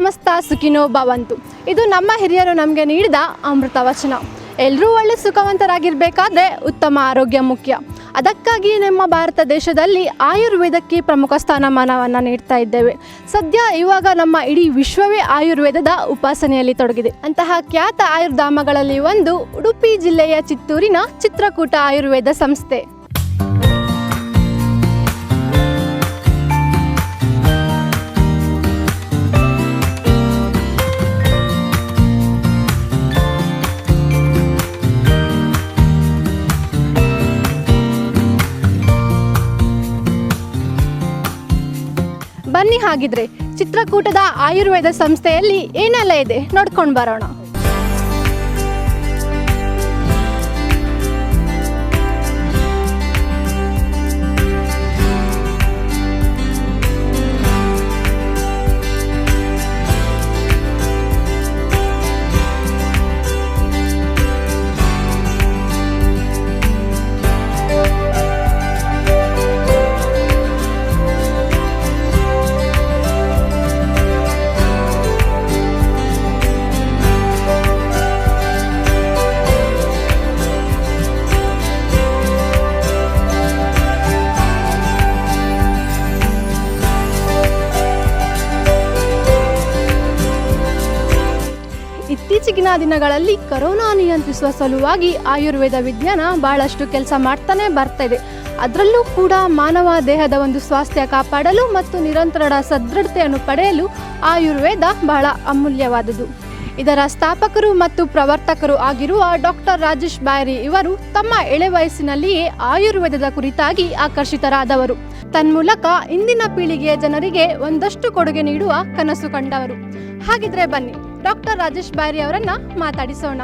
ಸಮಸ್ತ ಸುಖಿನೋ ಭವಂತು. ಇದು ನಮ್ಮ ಹಿರಿಯರು ನಮಗೆ ನೀಡಿದ ಅಮೃತ ವಚನ. ಎಲ್ಲರೂ ಒಳ್ಳೆ ಸುಖವಂತರಾಗಿರಬೇಕಾದ್ರೆ ಉತ್ತಮ ಆರೋಗ್ಯ ಮುಖ್ಯ. ಅದಕ್ಕಾಗಿ ನಮ್ಮ ಭಾರತ ದೇಶದಲ್ಲಿ ಆಯುರ್ವೇದಕ್ಕೆ ಪ್ರಮುಖ ಸ್ಥಾನಮಾನವನ್ನು ನೀಡ್ತಾ ಇದ್ದೇವೆ. ಸದ್ಯ ಇವಾಗ ನಮ್ಮ ಇಡೀ ವಿಶ್ವವೇ ಆಯುರ್ವೇದದ ಉಪಾಸನೆಯಲ್ಲಿ ತೊಡಗಿದೆ. ಅಂತಹ ಖ್ಯಾತ ಆಯುರ್ಧಾಮಗಳಲ್ಲಿ ಒಂದು ಉಡುಪಿ ಜಿಲ್ಲೆಯ ಚಿತ್ತೂರಿನ ಚಿತ್ರಕೂಟ ಆಯುರ್ವೇದ ಸಂಸ್ಥೆ. ಬನ್ನಿ ಹಾಗಿದ್ರೆ ಚಿತ್ರಕೂಟದ ಆಯುರ್ವೇದ ಸಂಸ್ಥೆಯಲ್ಲಿ ಏನೆಲ್ಲ ಇದೆ ನೋಡ್ಕೊಂಡು ಬರೋಣ. ಇತ್ತೀಚಿನ ದಿನಗಳಲ್ಲಿ ಕೊರೋನಾ ನಿಯಂತ್ರಿಸುವ ಸಲುವಾಗಿ ಆಯುರ್ವೇದ ವಿಜ್ಞಾನ ಬಹಳಷ್ಟು ಕೆಲಸ ಮಾಡ್ತಾನೆ ಬರ್ತಾ ಇದೆ. ಅದರಲ್ಲೂ ಕೂಡ ಮಾನವ ದೇಹದ ಒಂದು ಸ್ವಾಸ್ಥ್ಯ ಕಾಪಾಡಲು ಮತ್ತು ನಿರಂತರ ಸದೃಢತೆಯನ್ನು ಪಡೆಯಲು ಆಯುರ್ವೇದ ಬಹಳ ಅಮೂಲ್ಯವಾದುದು. ಇದರ ಸ್ಥಾಪಕರು ಮತ್ತು ಪ್ರವರ್ತಕರು ಆಗಿರುವ ಡಾಕ್ಟರ್ ರಾಜೇಶ್ ಬಾಯರಿ ಇವರು ತಮ್ಮ ಎಳೆ ವಯಸ್ಸಿನಲ್ಲಿಯೇ ಆಯುರ್ವೇದದ ಕುರಿತಾಗಿ ಆಕರ್ಷಿತರಾದವರು. ತನ್ಮೂಲಕ ಇಂದಿನ ಪೀಳಿಗೆಯ ಜನರಿಗೆ ಒಂದಷ್ಟು ಕೊಡುಗೆ ನೀಡುವ ಕನಸು ಕಂಡವರು. ಹಾಗಿದ್ರೆ ಬನ್ನಿ ಡಾಕ್ಟರ್ ರಾಜೇಶ್ ಬಾಯರಿ ಅವರನ್ನ ಮಾತಾಡಿಸೋಣ.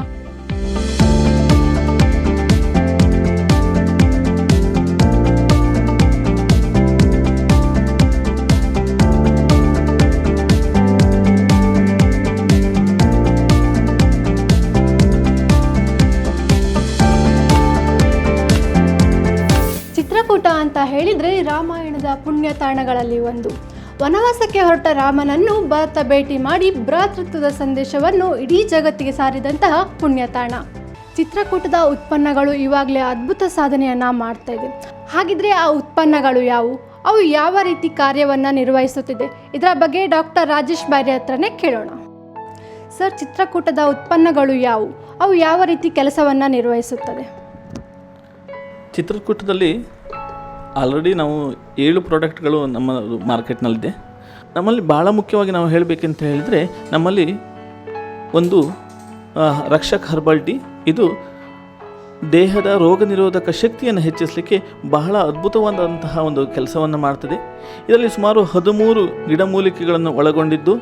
ಚಿತ್ರಕೂಟ ಅಂತ ಹೇಳಿದ್ರೆ ರಾಮಾಯಣದ ಪುಣ್ಯ ತಾಣಗಳಲ್ಲಿ ಒಂದು. ವನವಾಸಕ್ಕೆ ಹೊರಟ ರಾಮನನ್ನು ಭರತ ಭೇಟಿ ಮಾಡಿ ಭ್ರಾತೃತ್ವದ ಸಂದೇಶವನ್ನು ಇಡೀ ಜಗತ್ತಿಗೆ ಸಾರಿದಂತಹ ಪುಣ್ಯತಾಣ. ಚಿತ್ರಕೂಟದ ಉತ್ಪನ್ನಗಳು ಇವಾಗಲೇ ಅದ್ಭುತ ಸಾಧನೆಯನ್ನು ಮಾಡ್ತಾ ಇದೆ. ಹಾಗಿದ್ರೆ ಆ ಉತ್ಪನ್ನಗಳು ಯಾವುವು, ಅವು ಯಾವ ರೀತಿ ಕಾರ್ಯವನ್ನು ನಿರ್ವಹಿಸುತ್ತಿದೆ, ಇದರ ಬಗ್ಗೆ ಡಾಕ್ಟರ್ ರಾಜೇಶ್ ಬಾಯರಿ ಹತ್ರನೇ ಕೇಳೋಣ. ಸರ್, ಚಿತ್ರಕೂಟದ ಉತ್ಪನ್ನಗಳು ಯಾವುವು, ಅವು ಯಾವ ರೀತಿ ಕೆಲಸವನ್ನು ನಿರ್ವಹಿಸುತ್ತದೆ? ಚಿತ್ರಕೂಟದಲ್ಲಿ ಆಲ್ರೆಡಿ ನಾವು 7 ಪ್ರಾಡಕ್ಟ್ಗಳು ನಮ್ಮ ಮಾರ್ಕೆಟ್ನಲ್ಲಿದೆ. ನಮ್ಮಲ್ಲಿ ಭಾಳ ಮುಖ್ಯವಾಗಿ ನಾವು ಹೇಳಬೇಕಂತ ಹೇಳಿದರೆ, ನಮ್ಮಲ್ಲಿ ಒಂದು ರಕ್ಷಕ್ ಹರ್ಬಲ್ ಟೀ, ಇದು ದೇಹದ ರೋಗ ನಿರೋಧಕ ಶಕ್ತಿಯನ್ನು ಹೆಚ್ಚಿಸಲಿಕ್ಕೆ ಬಹಳ ಅದ್ಭುತವಾದಂತಹ ಒಂದು ಕೆಲಸವನ್ನು ಮಾಡ್ತದೆ. ಇದರಲ್ಲಿ ಸುಮಾರು 13 ಗಿಡಮೂಲಿಕೆಗಳನ್ನು ಒಳಗೊಂಡಿದ್ದು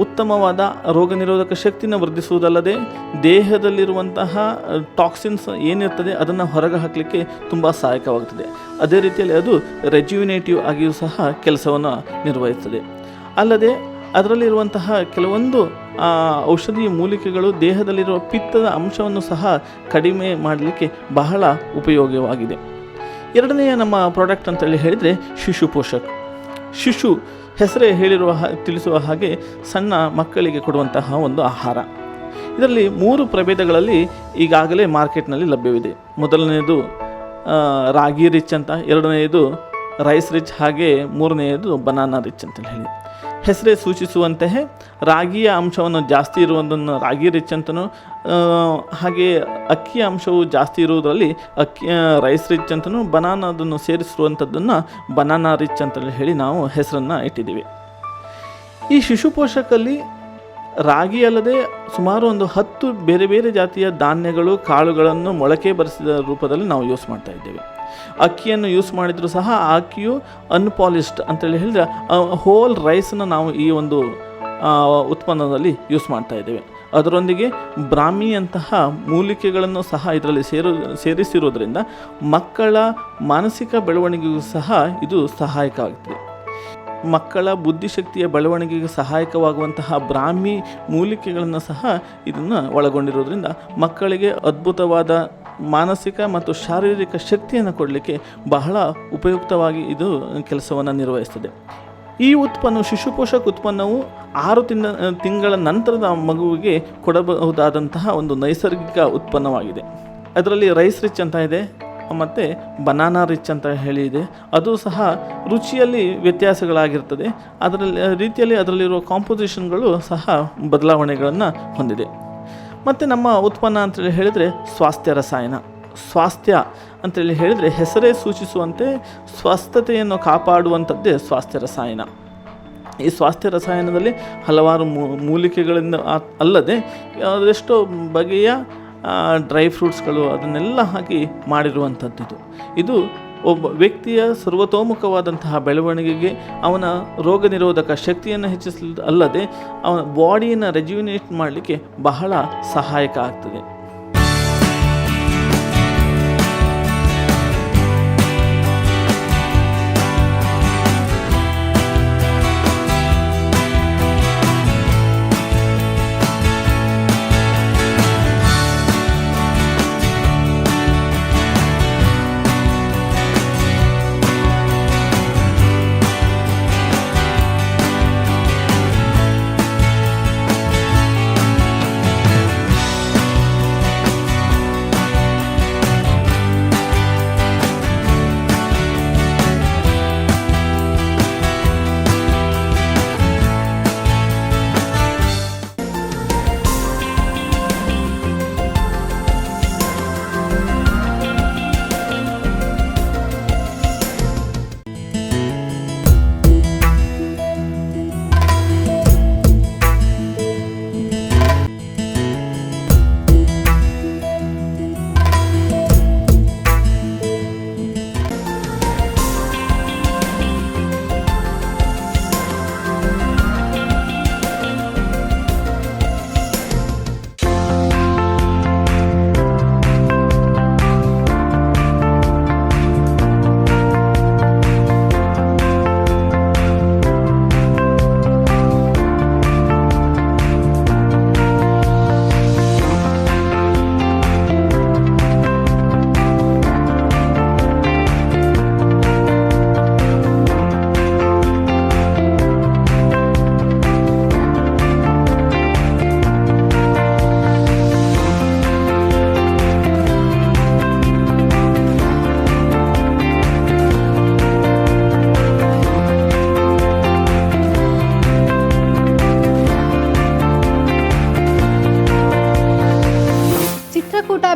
ಉತ್ತಮವಾದ ರೋಗ ನಿರೋಧಕ ಶಕ್ತಿಯನ್ನು ವೃದ್ಧಿಸುವುದಲ್ಲದೆ ದೇಹದಲ್ಲಿರುವಂತಹ ಟಾಕ್ಸಿನ್ಸ್ ಏನಿರ್ತದೆ ಅದನ್ನು ಹೊರಗೆ ಹಾಕಲಿಕ್ಕೆ ತುಂಬ ಸಹಾಯಕವಾಗುತ್ತದೆ. ಅದೇ ರೀತಿಯಲ್ಲಿ ಅದು ರೆಜ್ಯುವಿನೇಟಿವ್ ಆಗಿಯೂ ಸಹ ಕೆಲಸವನ್ನು ನಿರ್ವಹಿಸ್ತದೆ. ಅಲ್ಲದೆ ಅದರಲ್ಲಿರುವಂತಹ ಕೆಲವೊಂದು ಔಷಧೀಯ ಮೂಲಿಕೆಗಳು ದೇಹದಲ್ಲಿರುವ ಪಿತ್ತದ ಅಂಶವನ್ನು ಸಹ ಕಡಿಮೆ ಮಾಡಲಿಕ್ಕೆ ಬಹಳ ಉಪಯೋಗವಾಗಿದೆ. ಎರಡನೆಯ ನಮ್ಮ ಪ್ರಾಡಕ್ಟ್ ಅಂತೇಳಿ ಹೇಳಿದರೆ ಶಿಶು ಪೋಷಕ್. ಶಿಶು ಹೆಸರೇ ತಿಳಿಸುವ ಹಾಗೆ ಸಣ್ಣ ಮಕ್ಕಳಿಗೆ ಕೊಡುವಂತಹ ಒಂದು ಆಹಾರ. ಇದರಲ್ಲಿ 3 ಪ್ರಭೇದಗಳಲ್ಲಿ ಈಗಾಗಲೇ ಮಾರ್ಕೆಟ್ನಲ್ಲಿ ಲಭ್ಯವಿದೆ. ಮೊದಲನೆಯದು ರಾಗಿ ರಿಚ್ ಅಂತ, ಎರಡನೆಯದು ರೈಸ್ ರಿಚ್, ಹಾಗೆ ಮೂರನೆಯದು ಬನಾನಾ ರಿಚ್ ಅಂತ ಹೇಳಿ. ಹೆಸರೇ ಸೂಚಿಸುವಂತೆಯೇ ರಾಗಿಯ ಅಂಶವನ್ನು ಜಾಸ್ತಿ ಇರುವುದನ್ನು ರಾಗಿ ರಿಚ್ ಅಂತಲೂ, ಹಾಗೆ ಅಕ್ಕಿಯ ಅಂಶವು ಜಾಸ್ತಿ ಇರುವುದರಲ್ಲಿ ರೈಸ್ ರಿಚ್ ಅಂತಲೂ, ಬನಾನಾದನ್ನು ಸೇರಿಸಿರುವಂಥದ್ದನ್ನು ಬನಾನಾ ರಿಚ್ ಅಂತೇಳಿ ಹೇಳಿ ನಾವು ಹೆಸರನ್ನು ಇಟ್ಟಿದ್ದೀವಿ. ಈ ಶಿಶು ಪೋಷಕಲ್ಲಿ ರಾಗಿ ಅಲ್ಲದೆ ಸುಮಾರು ಒಂದು 10 ಬೇರೆ ಬೇರೆ ಜಾತಿಯ ಧಾನ್ಯಗಳು, ಕಾಳುಗಳನ್ನು ಮೊಳಕೆ ಬರಿಸಿದ ರೂಪದಲ್ಲಿ ನಾವು ಯೂಸ್ ಮಾಡ್ತಾ ಇದ್ದೇವೆ. ಅಕ್ಕಿಯನ್ನು ಯೂಸ್ ಮಾಡಿದರೂ ಸಹ ಆ ಅಕ್ಕಿಯು ಅನ್ಪಾಲಿಶ್ಡ್ ಅಂತೇಳಿ ಹೇಳಿದರೆ ಹೋಲ್ ರೈಸನ್ನು ನಾವು ಈ ಒಂದು ಉತ್ಪನ್ನದಲ್ಲಿ ಯೂಸ್ ಮಾಡ್ತಾ ಇದ್ದೇವೆ. ಅದರೊಂದಿಗೆ ಬ್ರಾಹ್ಮಿಯಂತಹ ಮೂಲಿಕೆಗಳನ್ನು ಸಹ ಇದರಲ್ಲಿ ಸೇರಿಸಿರೋದ್ರಿಂದ ಮಕ್ಕಳ ಮಾನಸಿಕ ಬೆಳವಣಿಗೆಗೂ ಸಹ ಇದು ಸಹಾಯಕವಾಗುತ್ತದೆ. ಮಕ್ಕಳ ಬುದ್ಧಿಶಕ್ತಿಯ ಬೆಳವಣಿಗೆಗೆ ಸಹಾಯಕವಾಗುವಂತಹ ಬ್ರಾಹ್ಮಿ ಮೂಲಿಕೆಗಳನ್ನು ಸಹ ಇದನ್ನು ಒಳಗೊಂಡಿರೋದ್ರಿಂದ ಮಕ್ಕಳಿಗೆ ಅದ್ಭುತವಾದ ಮಾನಸಿಕ ಮತ್ತು ಶಾರೀರಿಕ ಶಕ್ತಿಯನ್ನು ಕೊಡಲಿಕ್ಕೆ ಬಹಳ ಉಪಯುಕ್ತವಾಗಿ ಇದು ಕೆಲಸವನ್ನು ನಿರ್ವಹಿಸ್ತದೆ. ಈ ಉತ್ಪನ್ನ ಶಿಶು ಪೋಷಕ ಉತ್ಪನ್ನವು 6 ತಿಂಗಳ ನಂತರದ ಮಗುವಿಗೆ ಕೊಡಬಹುದಾದಂತಹ ಒಂದು ನೈಸರ್ಗಿಕ ಉತ್ಪನ್ನವಾಗಿದೆ. ಅದರಲ್ಲಿ ರೈಸ್ ರಿಚ್ ಅಂತ ಇದೆ ಮತ್ತು ಬನಾನಾ ರಿಚ್ ಅಂತ ಇದೆ. ಅದು ಸಹ ರುಚಿಯಲ್ಲಿ ವ್ಯತ್ಯಾಸಗಳಾಗಿರ್ತದೆ. ಅದರಲ್ಲಿರುವ ಕಾಂಪೋಸಿಷನ್ಗಳು ಸಹ ಬದಲಾವಣೆಗಳನ್ನು ಹೊಂದಿದೆ. ಮತ್ತು ನಮ್ಮ ಉತ್ಪನ್ನ ಅಂತೇಳಿ ಹೇಳಿದರೆ ಸ್ವಾಸ್ಥ್ಯ ರಸಾಯನ. ಸ್ವಾಸ್ಥ್ಯ ಅಂತೇಳಿ ಹೇಳಿದರೆ ಹೆಸರೇ ಸೂಚಿಸುವಂತೆ ಸ್ವಸ್ಥತೆಯನ್ನು ಕಾಪಾಡುವಂಥದ್ದೇ ಸ್ವಾಸ್ಥ್ಯ ರಸಾಯನ. ಈ ಸ್ವಾಸ್ಥ್ಯ ರಸಾಯನದಲ್ಲಿ ಹಲವಾರು ಮೂಲಿಕೆಗಳಿಂದ ಅಲ್ಲದೆ ಅದೆಷ್ಟೋ ಬಗೆಯ ಡ್ರೈ ಫ್ರೂಟ್ಸ್ಗಳು ಅದನ್ನೆಲ್ಲ ಹಾಕಿ ಮಾಡಿರುವಂಥದ್ದು. ಇದು ಒಬ್ಬ ವ್ಯಕ್ತಿಯ ಸರ್ವತೋಮುಖವಾದಂತಹ ಬೆಳವಣಿಗೆಗೆ, ಅವನ ರೋಗ ನಿರೋಧಕ ಶಕ್ತಿಯನ್ನು ಹೆಚ್ಚಿಸಲು ಅಲ್ಲದೆ ಅವನ ಬಾಡಿಯನ್ನು ರೆಜ್ಯುವಿನೇಟ್ ಮಾಡಲಿಕ್ಕೆ ಬಹಳ ಸಹಾಯಕ ಆಗ್ತದೆ.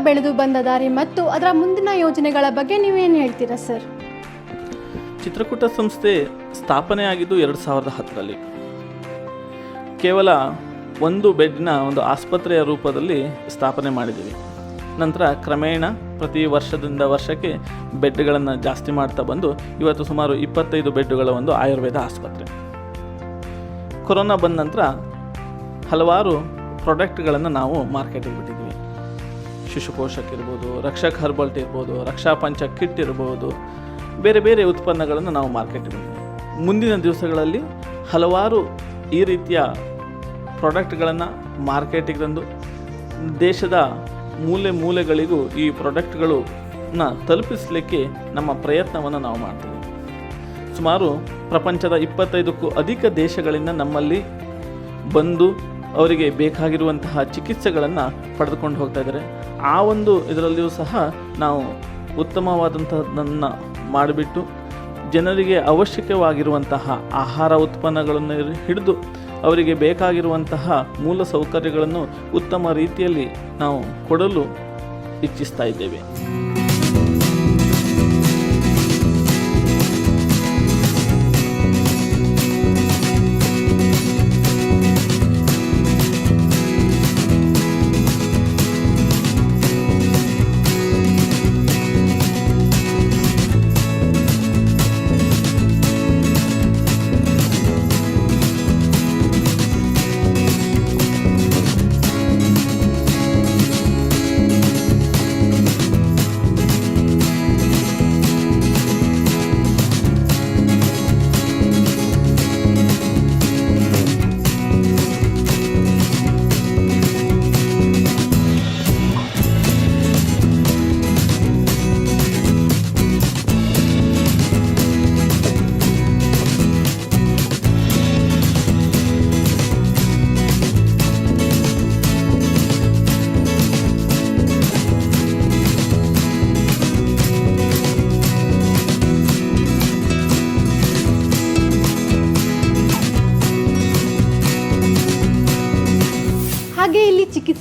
ಬೆಳೆದು ಬಂದ ದಾರಿ ಮತ್ತು ಅದರ ಮುಂದಿನ ಯೋಜನೆಗಳ ಬಗ್ಗೆ ನೀವೇನು ಹೇಳ್ತೀರಾ ಸರ್? ಚಿತ್ರಕೂಟ ಸಂಸ್ಥೆ ಸ್ಥಾಪನೆ ಆಗಿದ್ದು 2010ರಲ್ಲಿ. ಕೇವಲ ಒಂದು ಬೆಡ್ನ ಒಂದು ಆಸ್ಪತ್ರೆಯ ರೂಪದಲ್ಲಿ ಸ್ಥಾಪನೆ ಮಾಡಿದ್ದೀವಿ. ನಂತರ ಕ್ರಮೇಣ ಪ್ರತಿ ವರ್ಷದಿಂದ ವರ್ಷಕ್ಕೆ ಬೆಡ್ಗಳನ್ನು ಜಾಸ್ತಿ ಮಾಡ್ತಾ ಬಂದು ಇವತ್ತು ಸುಮಾರು 25 ಬೆಡ್ಡುಗಳ ಒಂದು ಆಯುರ್ವೇದ ಆಸ್ಪತ್ರೆ. ಕೊರೋನಾ ಬಂದ ನಂತರ ಹಲವಾರು ಪ್ರಾಡಕ್ಟ್ಗಳನ್ನು ನಾವು ಮಾರ್ಕೆಟಿಗೆ ಬಿಟ್ಟಿದ್ವಿ. ಶಿಶು ಪೋಷಕ್ ಇರ್ಬೋದು, ರಕ್ಷಕ್ ಹರ್ಬಲ್ಟ್ ಇರ್ಬೋದು, ರಕ್ಷಾ ಪಂಚ ಕಿಟ್ ಇರ್ಬೋದು, ಬೇರೆ ಬೇರೆ ಉತ್ಪನ್ನಗಳನ್ನು ನಾವು ಮಾರ್ಕೆಟಿಗೆ ಬಿಟ್ಟಿದ್ವಿ. ಮುಂದಿನ ದಿವಸಗಳಲ್ಲಿ ಹಲವಾರು ಈ ರೀತಿಯ ಪ್ರಾಡಕ್ಟ್ಗಳನ್ನು ಮಾರ್ಕೆಟಿಗೆ ತಂದು ದೇಶದ ಮೂಲೆ ಮೂಲೆಗಳಿಗೂ ಈ ಪ್ರಾಡಕ್ಟ್ಗಳನ್ನ ತಲುಪಿಸಲಿಕ್ಕೆ ನಮ್ಮ ಪ್ರಯತ್ನವನ್ನು ನಾವು ಮಾಡ್ತೀವಿ. ಸುಮಾರು ಪ್ರಪಂಚದ 25ಕ್ಕೂ ಅಧಿಕ ದೇಶಗಳಿಂದ ನಮ್ಮಲ್ಲಿ ಬಂದು ಅವರಿಗೆ ಬೇಕಾಗಿರುವಂತಹ ಚಿಕಿತ್ಸೆಗಳನ್ನು ಪಡೆದುಕೊಂಡು ಹೋಗ್ತಾ ಇದ್ದಾರೆ. ಆ ಒಂದು ಇದರಲ್ಲಿಯೂ ಸಹ ನಾವು ಉತ್ತಮವಾದಂಥದ್ದನ್ನು ಮಾಡಿಬಿಟ್ಟು ಜನರಿಗೆ ಅವಶ್ಯಕವಾಗಿರುವಂತಹ ಆಹಾರ ಉತ್ಪನ್ನಗಳನ್ನು ಹಿಡಿದು ಅವರಿಗೆ ಬೇಕಾಗಿರುವಂತಹ ಮೂಲ ಸೌಕರ್ಯಗಳನ್ನು ಉತ್ತಮ ರೀತಿಯಲ್ಲಿ ನಾವು ಕೊಡಲು ಇಚ್ಛಿಸ್ತಾ ಇದ್ದೇವೆ.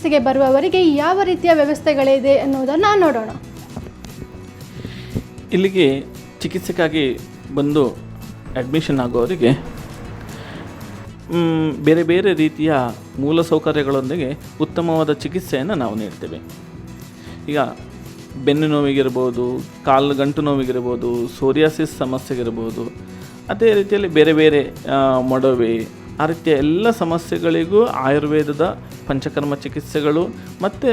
ಚಿಕಿತ್ಸೆಗೆ ಬರುವವರಿಗೆ ಯಾವ ರೀತಿಯ ವ್ಯವಸ್ಥೆಗಳಿದೆ ಎನ್ನುವುದನ್ನು ನೋಡೋಣ. ಇಲ್ಲಿಗೆ ಚಿಕಿತ್ಸೆಗಾಗಿ ಬಂದು ಅಡ್ಮಿಷನ್ ಆಗೋವರಿಗೆ ಬೇರೆ ಬೇರೆ ರೀತಿಯ ಮೂಲಸೌಕರ್ಯಗಳೊಂದಿಗೆ ಉತ್ತಮವಾದ ಚಿಕಿತ್ಸೆಯನ್ನು ನಾವು ನೀಡ್ತೇವೆ. ಈಗ ಬೆನ್ನು ನೋವಿಗಿರ್ಬೋದು, ಕಾಲು ಗಂಟು ನೋವಿಗಿರ್ಬೋದು, ಸೋರಿಯಾಸಿಸ್ ಸಮಸ್ಯೆಗಿರ್ಬೋದು, ಅದೇ ರೀತಿಯಲ್ಲಿ ಬೇರೆ ಬೇರೆ ಮೊಡವೆ, ಆ ರೀತಿಯ ಎಲ್ಲ ಸಮಸ್ಯೆಗಳಿಗೂ ಆಯುರ್ವೇದದ ಪಂಚಕರ್ಮ ಚಿಕಿತ್ಸೆಗಳು ಮತ್ತು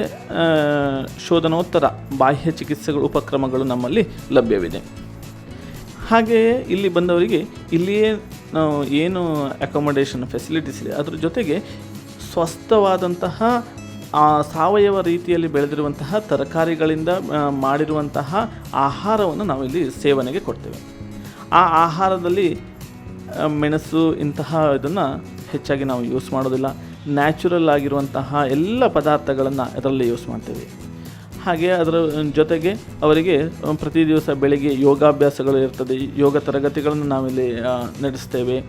ಶೋಧನೋತ್ತರ ಬಾಹ್ಯ ಚಿಕಿತ್ಸೆಗಳು ಉಪಕ್ರಮಗಳು ನಮ್ಮಲ್ಲಿ ಲಭ್ಯವಿದೆ. ಹಾಗೆಯೇ ಇಲ್ಲಿ ಬಂದವರಿಗೆ ಇಲ್ಲಿಯೇ ನಾವು ಏನು ಅಕೊಮಡೇಷನ್ ಫೆಸಿಲಿಟೀಸ್ ಇದೆ ಅದ್ರ ಜೊತೆಗೆ ಸ್ವಸ್ಥವಾದಂತಹ ಸಾವಯವ ರೀತಿಯಲ್ಲಿ ಬೆಳೆದಿರುವಂತಹ ತರಕಾರಿಗಳಿಂದ ಮಾಡಿರುವಂತಹ ಆಹಾರವನ್ನು ನಾವು ಇಲ್ಲಿ ಸೇವನೆಗೆ ಕೊಡ್ತೇವೆ. ಆ ಆಹಾರದಲ್ಲಿ ಮೆಣಸು ಇಂತಹ ಇದನ್ನು ಹೆಚ್ಚಾಗಿ ನಾವು ಯೂಸ್ ಮಾಡೋದಿಲ್ಲ. ನ್ಯಾಚುರಲ್ ಆಗಿರುವಂತಹ ಎಲ್ಲ ಪದಾರ್ಥಗಳನ್ನು ಅದರಲ್ಲಿ ಯೂಸ್ ಮಾಡ್ತೇವೆ. ಹಾಗೆ ಅದರ ಜೊತೆಗೆ ಅವರಿಗೆ ಪ್ರತಿ ದಿವಸ ಬೆಳಿಗ್ಗೆ ಯೋಗಾಭ್ಯಾಸಗಳು ಇರ್ತದೆ, ಯೋಗ ತರಗತಿಗಳನ್ನು ನಾವಿಲ್ಲಿ ನಡೆಸ್ತೇವೆ.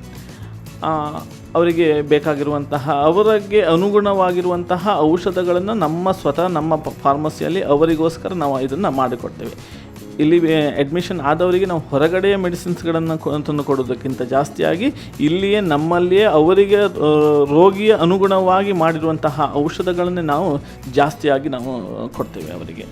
ಅವರಿಗೆ ಬೇಕಾಗಿರುವಂತಹ ಅವರಿಗೆ ಅನುಗುಣವಾಗಿರುವಂತಹ ಔಷಧಗಳನ್ನು ನಮ್ಮ ಫಾರ್ಮಸಿಯಲ್ಲಿ ಅವರಿಗೋಸ್ಕರ ನಾವು ಇದನ್ನು ಮಾಡಿಕೊಡ್ತೇವೆ. ಇಲ್ಲಿ ಅಡ್ಮಿಷನ್ ಆದವರಿಗೆ ನಾವು ಹೊರಗಡೆಯ ಮೆಡಿಸಿನ್ಸ್ಗಳನ್ನು ತಂದು ಕೊಡೋದಕ್ಕಿಂತ ಜಾಸ್ತಿಯಾಗಿ ಇಲ್ಲಿಯೇ ನಮ್ಮಲ್ಲಿಯೇ ಅವರಿಗೆ ರೋಗಿಯ ಅನುಗುಣವಾಗಿ ಮಾಡಿರುವಂತಹ ಔಷಧಗಳನ್ನೇ ನಾವು ಜಾಸ್ತಿಯಾಗಿ ನಾವು ಕೊಡ್ತೇವೆ ಅವರಿಗೆ.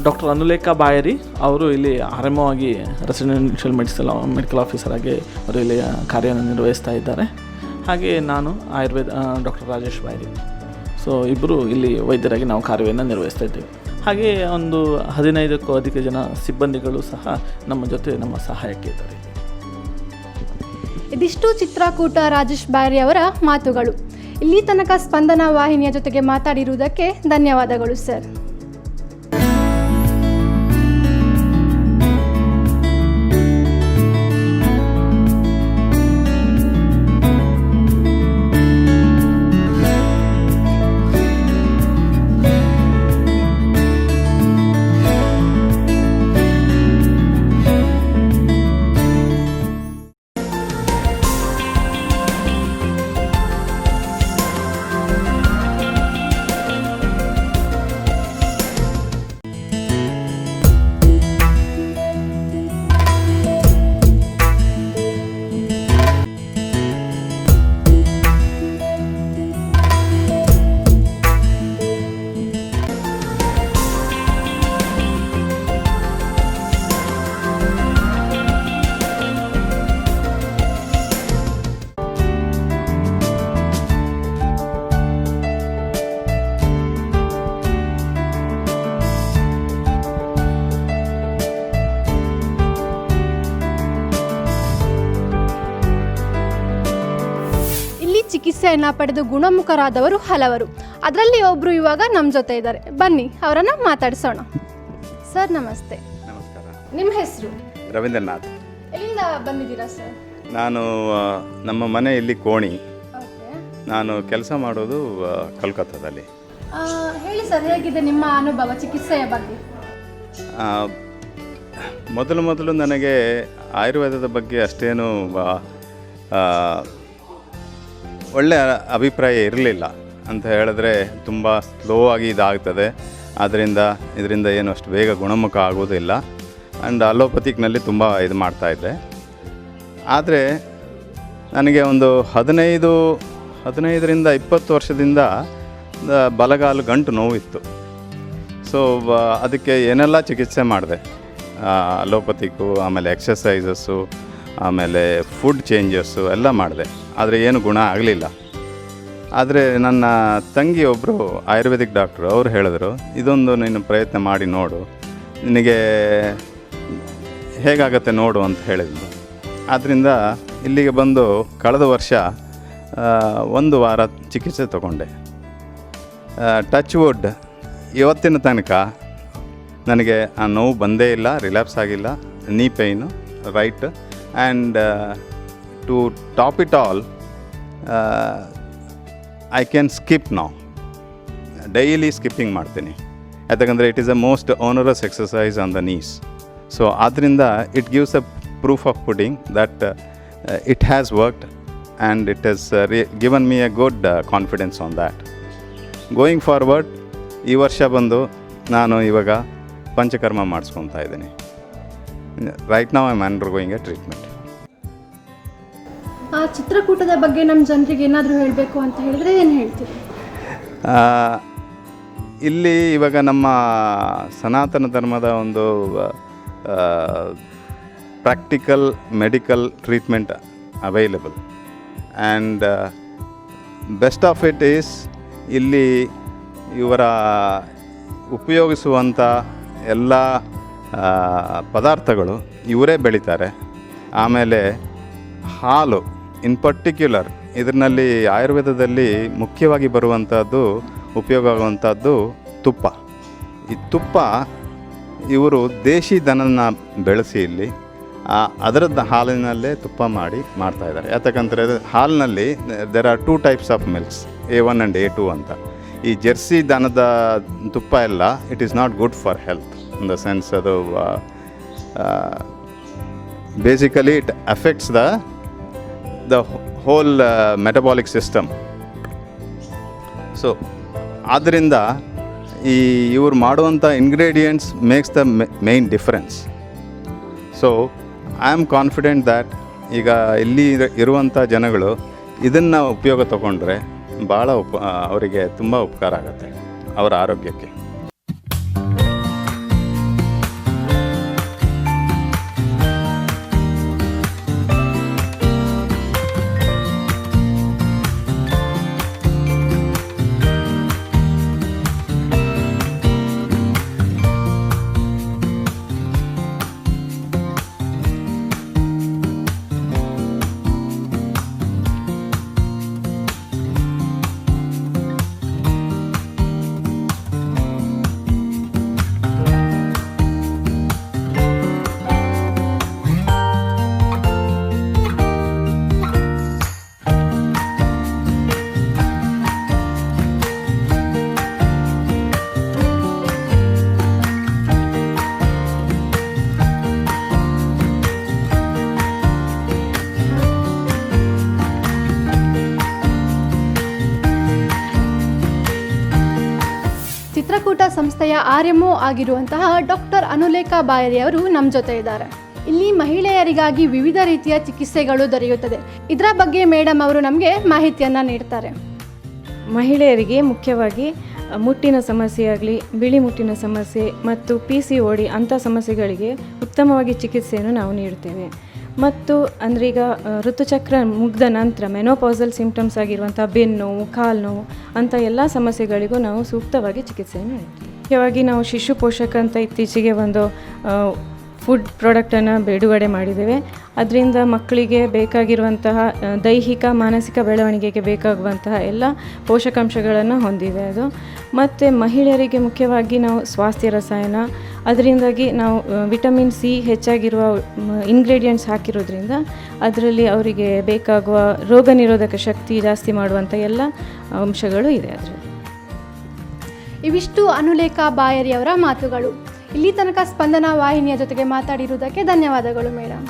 ಡಾಕ್ಟರ್ ಅನುಲೇಖಾ ಬಾಯರಿ ಅವರು ಇಲ್ಲಿ ಆರಂಭವಾಗಿ ರೆಸಿಡೆನ್ಷಿಯಲ್ ಮೆಡಿಕಲ್ ಆಫೀಸರ್ ಆಗಿ ಅವರು ಇಲ್ಲಿ ಕಾರ್ಯನಿರ್ವಹಿಸ್ತಾ ಇದ್ದಾರೆ. ಹಾಗೆ ನಾನು ಆಯುರ್ವೇದ ಡಾಕ್ಟರ್ ರಾಜೇಶ್ ಬಾಯರಿ. ಸೊ ಇಬ್ಬರು ಇಲ್ಲಿ ವೈದ್ಯರಾಗಿ ನಾವು ಕಾರ್ಯವನ್ನು ನಿರ್ವಹಿಸ್ತಾ ಇದ್ದೇವೆ. ಹಾಗೆ ಒಂದು 15ಕ್ಕೂ ಅಧಿಕ ಜನ ಸಿಬ್ಬಂದಿಗಳು ಸಹ ನಮ್ಮ ಜೊತೆ ನಮ್ಮ ಸಹಾಯಕ್ಕೆ ಇದ್ದಾರೆ. ಇದಿಷ್ಟು ಚಿತ್ರಕೂಟ ರಾಜೇಶ್ ಬಾಯರಿ ಅವರ ಮಾತುಗಳು. ಇಲ್ಲಿ ತನಕ ಸ್ಪಂದನ ವಾಹಿನಿಯ ಜೊತೆಗೆ ಮಾತಾಡಿರುವುದಕ್ಕೆ ಧನ್ಯವಾದಗಳು ಸರ್. ಚಿಕಿತ್ಸೆಯನ್ನು ಪಡೆದು ಗುಣಮುಖರಾದವರು ಹಲವರು. ಅದರಲ್ಲಿ ಒಬ್ಬರು ಇವಾಗ ನಮ್ಮ ಜೊತೆ ಇದ್ದಾರೆ. ಬನ್ನಿ ಅವರನ್ನು ಮಾತಾಡಿಸೋಣ. ಸರ್ ನಮಸ್ತೆ. ನಮಸ್ಕಾರ. ನಿಮ್ಮ ಹೆಸರು? ರವೀಂದ್ರನಾಥ್. ಎಲ್ಲಿಂದ ಬಂದಿದ್ದೀರಾ ಸರ್? ನಾನು ನಮ್ಮ ಮನೆ ಇಲ್ಲಿ ಕೋಣಿ. ಓಕೆ. ನಾನು ಕೆಲಸ ಮಾಡೋದು ಕಲ್ಕತ್ತಾದಲ್ಲಿ. ಹೇಳಿ ಸರ್, ಹೇಗಿದೆ ನಿಮ್ಮ ಅನುಭವ ಚಿಕಿತ್ಸೆಯ ಬಗ್ಗೆ? ಮೊದಲು ನನಗೆ ಆಯುರ್ವೇದದ ಬಗ್ಗೆ ಅಷ್ಟೇನು ಒಳ್ಳೆಯ ಅಭಿಪ್ರಾಯ ಇರಲಿಲ್ಲ. ಅಂತ ಹೇಳಿದ್ರೆ ತುಂಬ ಸ್ಲೋ ಆಗಿ ಇದಾಗ್ತದೆ, ಇದರಿಂದ ಏನು ಅಷ್ಟು ಬೇಗ ಗುಣಮುಖ ಆಗೋದಿಲ್ಲ. ಆ್ಯಂಡ್ ಅಲೋಪತಿಕ್ನಲ್ಲಿ ತುಂಬ ಇದು ಮಾಡ್ತಾಯಿದ್ದೆ. ಆದರೆ ನನಗೆ ಒಂದು 15ರಿಂದ 20 ವರ್ಷದಿಂದ ಬಲಗಾಲು ಗಂಟು ನೋವಿತ್ತು. ಸೊ ಸೊ ಅದಕ್ಕೆ ಏನೆಲ್ಲ ಚಿಕಿತ್ಸೆ ಮಾಡಿದೆ, ಅಲೋಪತಿಕ್ಕು, ಆಮೇಲೆ ಎಕ್ಸಸೈಸಸ್ಸು, ಆಮೇಲೆ ಫುಡ್ ಚೇಂಜಸ್ಸು ಎಲ್ಲ ಮಾಡಿದೆ, ಆದರೆ ಏನು ಗುಣ ಆಗಲಿಲ್ಲ. ಆದರೆ ನನ್ನ ತಂಗಿ ಒಬ್ಬರು ಆಯುರ್ವೇದಿಕ್ ಡಾಕ್ಟ್ರು, ಅವ್ರು ಹೇಳಿದ್ರು, ಇದೊಂದು ನೀನು ಪ್ರಯತ್ನ ಮಾಡಿ ನೋಡು, ನಿನಗೆ ಹೇಗಾಗತ್ತೆ ನೋಡು ಅಂತ ಹೇಳಿದ್ರು. ಆದ್ದರಿಂದ ಇಲ್ಲಿಗೆ ಬಂದು ಕಳೆದ ವರ್ಷ 1 ವಾರ ಚಿಕಿತ್ಸೆ ತಗೊಂಡೆ. ಟಚ್ ವುಡ್ ಇವತ್ತಿನ ತನಕ ನನಗೆ ಆ ನೋವು ಬಂದೇ ಇಲ್ಲ, ರಿಲ್ಯಾಪ್ಸ್ ಆಗಿಲ್ಲ, knee pain right. And to top it all, I can skip ನಾವು, ಡೈಲಿ ಸ್ಕಿಪ್ಪಿಂಗ್ ಮಾಡ್ತೀನಿ. ಯಾಕಂದರೆ it is a most onerous exercise on the knees. So ಆದ್ದರಿಂದ it gives a proof of pudding that it has worked and it has given me a good confidence on that. Going forward ಈ ವರ್ಷ ಬಂದು ನಾನು ಇವಾಗ ಪಂಚಕರ್ಮ ಮಾಡಿಸ್ಕೊತಾ ಇದ್ದೀನಿ. Right now I am undergoing a treatment. ಆ ಚಿತ್ರಕೂಟದ ಬಗ್ಗೆ ನಮ್ಮ ಜನರಿಗೆ ಏನಾದರೂ ಹೇಳಬೇಕು ಅಂತ ಹೇಳಿದ್ರೆ ಏನು ಹೇಳ್ತೀವಿ? ಇಲ್ಲಿ ಇವಾಗ ನಮ್ಮ ಸನಾತನ ಧರ್ಮದ ಒಂದು practical medical treatment available. And best of it is, ಇಲ್ಲಿ ಇವರ ಉಪಯೋಗಿಸುವಂಥ ಎಲ್ಲ ಪದಾರ್ಥಗಳು ಇವರೇ ಬೆಳೀತಾರೆ. ಆಮೇಲೆ ಹಾಲು ಇನ್ ಪರ್ಟಿಕ್ಯುಲರ್, ಇದರಲ್ಲಿ ಆಯುರ್ವೇದದಲ್ಲಿ ಮುಖ್ಯವಾಗಿ ಬರುವಂಥದ್ದು, ಉಪಯೋಗ ಆಗುವಂಥದ್ದು ತುಪ್ಪ. ಈ ತುಪ್ಪ ಇವರು ದೇಶಿ ದನನ ಬೆಳೆಸಿ ಇಲ್ಲಿ ಅದರದ್ದು ಹಾಲಿನಲ್ಲೇ ತುಪ್ಪ ಮಾಡ್ತಾಯಿದ್ದಾರೆ. ಯಾತಕ್ಕಂದರೆ ಹಾಲಿನಲ್ಲಿ there are 2 types of milks, A1 and A2 ಅಂತ. ಈ ಜೆರ್ಸಿ ದನದ ತುಪ್ಪ ಎಲ್ಲ it is not good for health in the sense, ಅದು basically it affects the whole metabolic system. So ಆದ್ದರಿಂದ ಇವ್ರು ಮಾಡುವಂಥ ingredients makes the main difference. So I am confident that ಈಗ ಇಲ್ಲಿ ಇರುವಂಥ ಜನಗಳು ಇದನ್ನು ಉಪಯೋಗ ತಗೊಂಡ್ರೆ ಭಾಳ ಅವರಿಗೆ ತುಂಬ ಉಪಕಾರ ಆಗುತ್ತೆ ಅವರ ಆರೋಗ್ಯಕ್ಕೆ. ಚಿತ್ರಕೂಟ ಸಂಸ್ಥೆಯ RMO ಆಗಿರುವಂತಹ ಡಾಕ್ಟರ್ ಅನುಲೇಖಾ ಬಾಯರಿ ಅವರು ನಮ್ಮ ಜೊತೆ ಇದ್ದಾರೆ. ಇಲ್ಲಿ ಮಹಿಳೆಯರಿಗಾಗಿ ವಿವಿಧ ರೀತಿಯ ಚಿಕಿತ್ಸೆಗಳು ದೊರೆಯುತ್ತದೆ. ಇದರ ಬಗ್ಗೆ ಮೇಡಮ್ ಅವರು ನಮಗೆ ಮಾಹಿತಿಯನ್ನು ನೀಡ್ತಾರೆ. ಮಹಿಳೆಯರಿಗೆ ಮುಖ್ಯವಾಗಿ ಮುಟ್ಟಿನ ಸಮಸ್ಯೆ ಆಗಲಿ, ಬಿಳಿ ಮುಟ್ಟಿನ ಸಮಸ್ಯೆ ಮತ್ತು PCOD ಅಂಥ ಸಮಸ್ಯೆಗಳಿಗೆ ಉತ್ತಮವಾಗಿ ಚಿಕಿತ್ಸೆಯನ್ನು ನಾವು ನೀಡುತ್ತೇವೆ. ಮತ್ತು ಅಂದರೆ ಈಗ ಋತುಚಕ್ರ ಮುಗಿದ ನಂತರ ಮೆನೋಪಾಸಲ್ ಸಿಂಪ್ಟಮ್ಸ್ ಆಗಿರುವಂಥ ಬೆನ್ನು ನೋವು, ಕಾಲು ನೋವು ಅಂಥ ಎಲ್ಲ ಸಮಸ್ಯೆಗಳಿಗೂ ನಾವು ಸೂಕ್ತವಾಗಿ ಚಿಕಿತ್ಸೆಯನ್ನು ನೀಡ್ತೀವಿ. ಮುಖ್ಯವಾಗಿ ನಾವು ಶಿಶು ಪೋಷಕ ಅಂತ ಇತ್ತೀಚೆಗೆ ಒಂದು ಫುಡ್ ಪ್ರಾಡಕ್ಟನ್ನು ಬಿಡುಗಡೆ ಮಾಡಿದ್ದೇವೆ. ಅದರಿಂದ ಮಕ್ಕಳಿಗೆ ಬೇಕಾಗಿರುವಂತಹ ದೈಹಿಕ ಮಾನಸಿಕ ಬೆಳವಣಿಗೆಗೆ ಬೇಕಾಗುವಂತಹ ಎಲ್ಲ ಪೋಷಕಾಂಶಗಳನ್ನು ಹೊಂದಿದೆ ಅದು. ಮತ್ತು ಮಹಿಳೆಯರಿಗೆ ಮುಖ್ಯವಾಗಿ ನಾವು ಸ್ವಾಸ್ಥ್ಯ ರಸಾಯನ, ಅದರಿಂದಾಗಿ ನಾವು ವಿಟಮಿನ್ C ಹೆಚ್ಚಾಗಿರುವ ಇಂಗ್ರೀಡಿಯೆಂಟ್ಸ್ ಹಾಕಿರೋದ್ರಿಂದ ಅದರಲ್ಲಿ ಅವರಿಗೆ ಬೇಕಾಗುವ ರೋಗ ನಿರೋಧಕ ಶಕ್ತಿ ಜಾಸ್ತಿ ಮಾಡುವಂಥ ಎಲ್ಲ ಅಂಶಗಳು ಇದೆ ಅದರಲ್ಲಿ. ಇವಿಷ್ಟು ಅನುಲೇಖಾ ಬಾಯರಿ ಅವರ ಮಾತುಗಳು. ಇಲ್ಲಿ ತನಕ ಸ್ಪಂದನ ವಾಹಿನಿಯ ಜೊತೆಗೆ ಮಾತಾಡಿರುವುದಕ್ಕೆ ಧನ್ಯವಾದಗಳು ಮೇಡಮ್.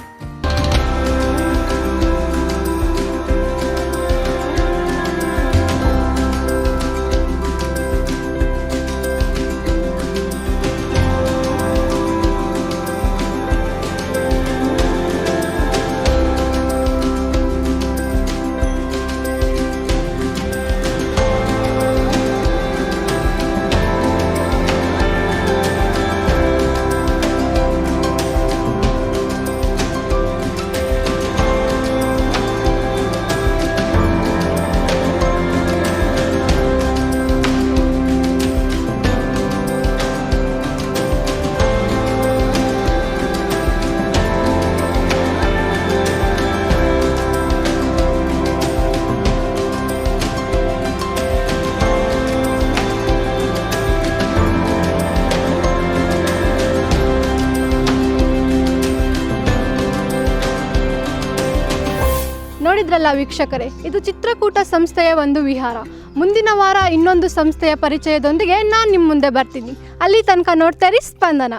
ನೋಡಿದ್ರಲ್ಲ ವೀಕ್ಷಕರೇ, ಇದು ಚಿತ್ರಕೂಟ ಸಂಸ್ಥೆಯ ಒಂದು ವಿಹಾರ. ಮುಂದಿನ ವಾರ ಇನ್ನೊಂದು ಸಂಸ್ಥೆಯ ಪರಿಚಯದೊಂದಿಗೆ ನಾನು ನಿಮ್ಮ ಮುಂದೆ ಬರ್ತೀನಿ. ಅಲ್ಲಿ ತನಕ ನೋಡ್ತಾ ಇರಿ ಸ್ಪಂದನ.